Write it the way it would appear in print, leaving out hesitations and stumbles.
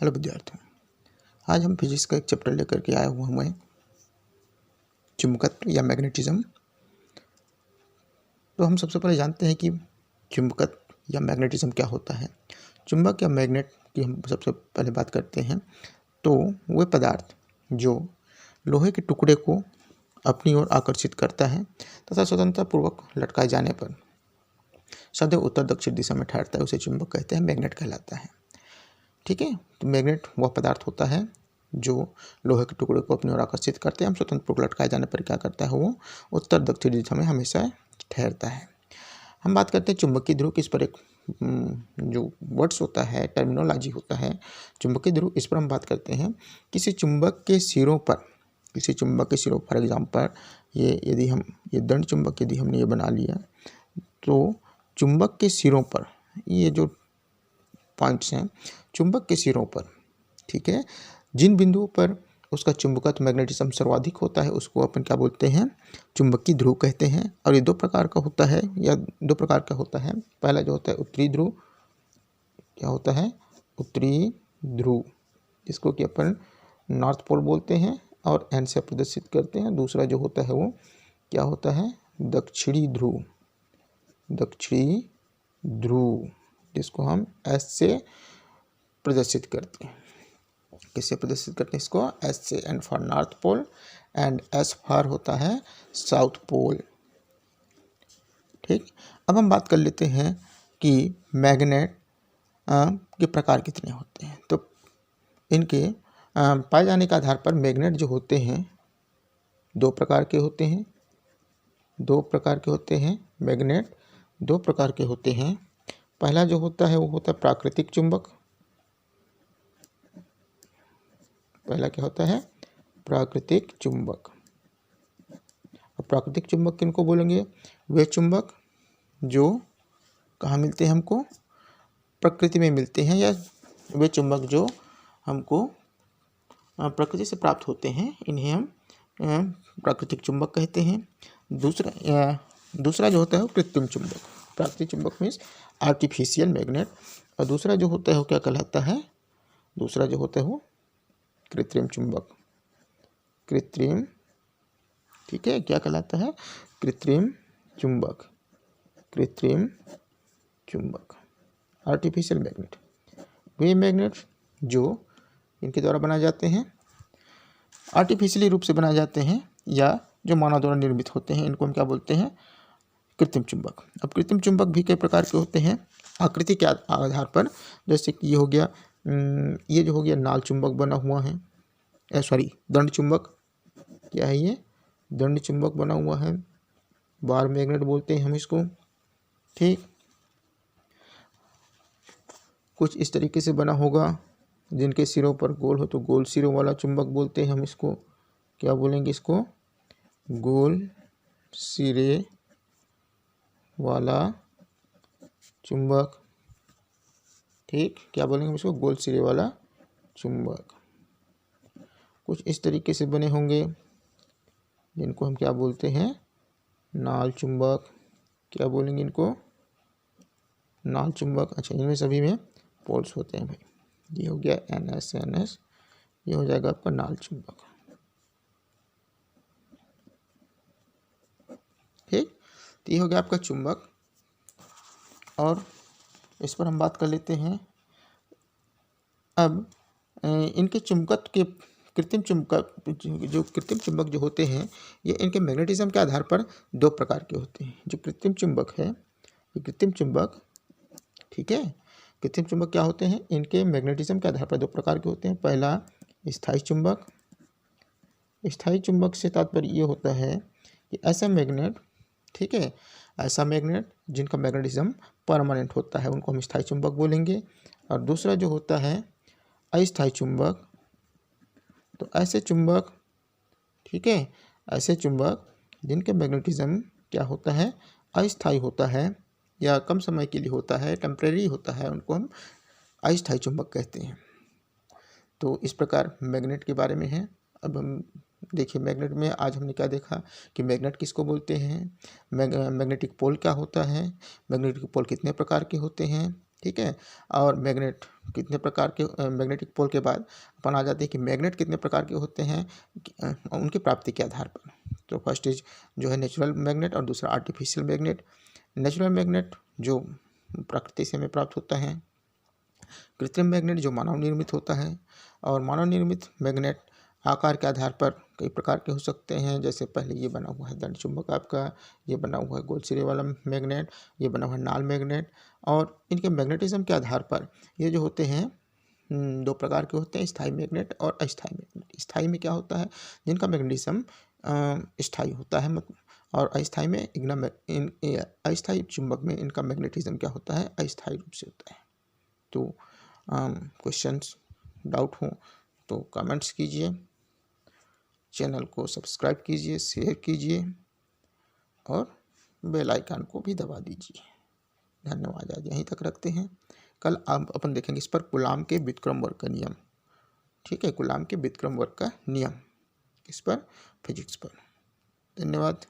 Hello विद्यार्थियों, आज हम फिजिक्स का एक चैप्टर लेकर के आए हुए हैं चुंबकत्व या मैग्नेटिज्म। तो हम सबसे पहले जानते हैं कि चुंबकत्व या मैग्नेटिज्म क्या होता है। चुंबक या मैग्नेट की हम सबसे पहले बात करते हैं तो वे पदार्थ जो लोहे के टुकड़े को अपनी ओर आकर्षित करता है तथा स्वतंत्रतापूर्वक लटकाए जाने पर सदैव उत्तर दक्षिण दिशा में ठहरता है, उसे चुंबक कहते हैं, मैग्नेट कहलाता है। ठीक है, तो मैग्नेट वह पदार्थ होता है जो लोहे के टुकड़े को अपनी ओर आकर्षित करते हैं। हम स्वतंत्र लटकाए जाने पर क्या करता है, वो उत्तर दक्षिण दिशा में हमेशा ठहरता है। हम बात करते हैं चुंबकीय ध्रुव। इस पर एक जो वर्ड्स होता है, टर्मिनोलॉजी होता है चुंबकीय ध्रुव, इस पर हम बात करते हैं किसी चुंबक के सिरों पर, फॉर एग्जाम्पल ये यदि हम ये दंड चुंबक यदि हमने ये बना लिया तो चुंबक के सिरों पर ये जो पॉइंट्स हैं चुंबक के सिरों पर, ठीक है, जिन बिंदुओं पर उसका चुंबकत्व मैग्नेटिज्म सर्वाधिक होता है उसको अपन क्या बोलते हैं, चुंबकीय ध्रुव कहते हैं। और ये दो प्रकार का होता है पहला जो होता है उत्तरी ध्रुव, क्या होता है, उत्तरी ध्रुव, जिसको कि अपन नॉर्थ पोल बोलते हैं और एन से प्रदर्शित करते हैं। दूसरा जो होता है वो क्या होता है, दक्षिणी ध्रुव, जिसको हम एस से प्रदर्शित करते हैं। किससे प्रदर्शित करते हैं इसको, एस से, N for north pole and S for होता है साउथ पोल। ठीक, अब हम बात कर लेते हैं कि मैग्नेट के प्रकार कितने होते हैं। तो इनके पाए जाने के आधार पर मैग्नेट जो होते हैं दो प्रकार के होते हैं। मैग्नेट दो प्रकार के होते हैं। पहला जो होता है वो होता है प्राकृतिक चुंबक। पहला क्या होता है, प्राकृतिक चुंबक। और प्राकृतिक चुंबक किनको बोलेंगे, वे चुंबक जो कहाँ मिलते हैं, हमको प्रकृति में मिलते हैं, या वे चुंबक जो हमको प्रकृति से प्राप्त होते हैं, इन्हें हम प्राकृतिक चुंबक कहते हैं। दूसरा जो होता है वो कृत्रिम चुंबक। प्राकृतिक चुंबक मीन्स आर्टिफिशियल मैग्नेट, और दूसरा जो होता है वो क्या कहलाता है, दूसरा जो होता है वो कृत्रिम चुंबक। ठीक है, क्या कहलाता है, कृत्रिम चुंबक, आर्टिफिशियल मैग्नेट। वे मैग्नेट जो इनके द्वारा बनाए जाते हैं, आर्टिफिशियली रूप से बनाए जाते हैं, या जो मानव द्वारा निर्मित होते हैं, इनको हम क्या बोलते हैं, कृत्रिम चुंबक। अब कृत्रिम चुंबक भी कई प्रकार के होते हैं आकृति के आधार पर। जैसे कि ये हो गया, ये जो हो गया नाल चुंबक बना हुआ है, दंड चुंबक। क्या है ये, दंड चुंबक बना हुआ है, बार मैग्नेट बोलते हैं हम इसको। ठीक, कुछ इस तरीके से बना होगा, जिनके सिरों पर गोल हो तो गोल सिरों वाला चुंबक बोलते हैं हम इसको। क्या बोलेंगे इसको, गोल सिरे वाला चुंबक। ठीक, क्या बोलेंगे इसको, गोल सिरे वाला चुंबक। कुछ इस तरीके से बने होंगे जिनको हम क्या बोलते हैं, नाल चुंबक। क्या बोलेंगे इनको, नाल चुंबक। अच्छा, इनमें सभी में पोल्स होते हैं भाई। ये हो गया NS, ये हो जाएगा आपका नाल चुंबक। ठीक, तो ये हो गया आपका चुंबक। और इस पर हम बात कर लेते हैं अब इनके चुंबकत्व के कृत्रिम चुंबक जो होते हैं, ये इनके मैग्नेटिज्म के आधार पर दो प्रकार के होते हैं। जो कृत्रिम चुंबक है, ये कृत्रिम चुंबक, ठीक है, कृत्रिम चुंबक क्या होते हैं, इनके मैग्नेटिज्म के आधार पर दो प्रकार के होते हैं। पहला स्थायी चुंबक। स्थायी चुंबक से तात्पर्य ये होता है कि ऐसा मैग्नेट, ठीक है, ऐसा मैग्नेट जिनका मैग्नेटिज्म परमानेंट होता है, उनको हम स्थायी चुंबक बोलेंगे। और दूसरा जो होता है अस्थायी चुंबक। तो ऐसे चुंबक, ठीक है, ऐसे चुंबक जिनके मैग्नेटिज्म क्या होता है, अस्थायी होता है या कम समय के लिए होता है, टेम्परेरी होता है, उनको हम अस्थायी चुंबक कहते हैं। तो इस प्रकार मैग्नेट के बारे में है। अब हम देखिए मैग्नेट में आज हमने क्या देखा कि मैग्नेट किसको बोलते हैं, मैग्नेटिक पोल क्या होता है, मैग्नेटिक पोल कितने प्रकार के होते हैं, ठीक है। और मैग्नेट कितने प्रकार के, मैग्नेटिक पोल के बाद अपन आ जाते हैं कि मैग्नेट कितने प्रकार के होते हैं उनकी प्राप्ति के आधार पर। तो फर्स्ट इज जो है नेचुरल मैग्नेट और दूसरा आर्टिफिशियल मैग्नेट। नेचुरल मैग्नेट जो प्रकृति से हमें प्राप्त होता है, कृत्रिम मैग्नेट जो मानव निर्मित होता है, और मानव निर्मित मैग्नेट आकार के आधार पर कई प्रकार के हो सकते हैं। जैसे पहले ये बना हुआ है दंड चुंबक आपका, ये बना हुआ है गोल सिरे वाला मैग्नेट, ये बना हुआ है नाल मैग्नेट। और इनके मैग्नेटिज्म के आधार पर ये जो होते हैं दो प्रकार के होते हैं, स्थायी मैग्नेट और अस्थायी मैग्नेट। स्थायी में क्या होता है, जिनका मैग्नेटिज्म स्थायी होता है, और अस्थायी में अस्थायी चुंबक में इनका मैग्नेटिज्म क्या होता है, अस्थायी रूप से होता है। तो क्वेश्चंस डाउट हो तो कमेंट्स कीजिए, चैनल को सब्सक्राइब कीजिए, शेयर कीजिए और बेल आइकन को भी दबा दीजिए। धन्यवाद। आज यहीं तक रखते हैं, कल आप अपन देखेंगे इस पर कूलाम के व्युत्क्रम वर्ग का नियम। ठीक है, कूलाम के व्युत्क्रम वर्ग का नियम, इस पर फिजिक्स पर। धन्यवाद।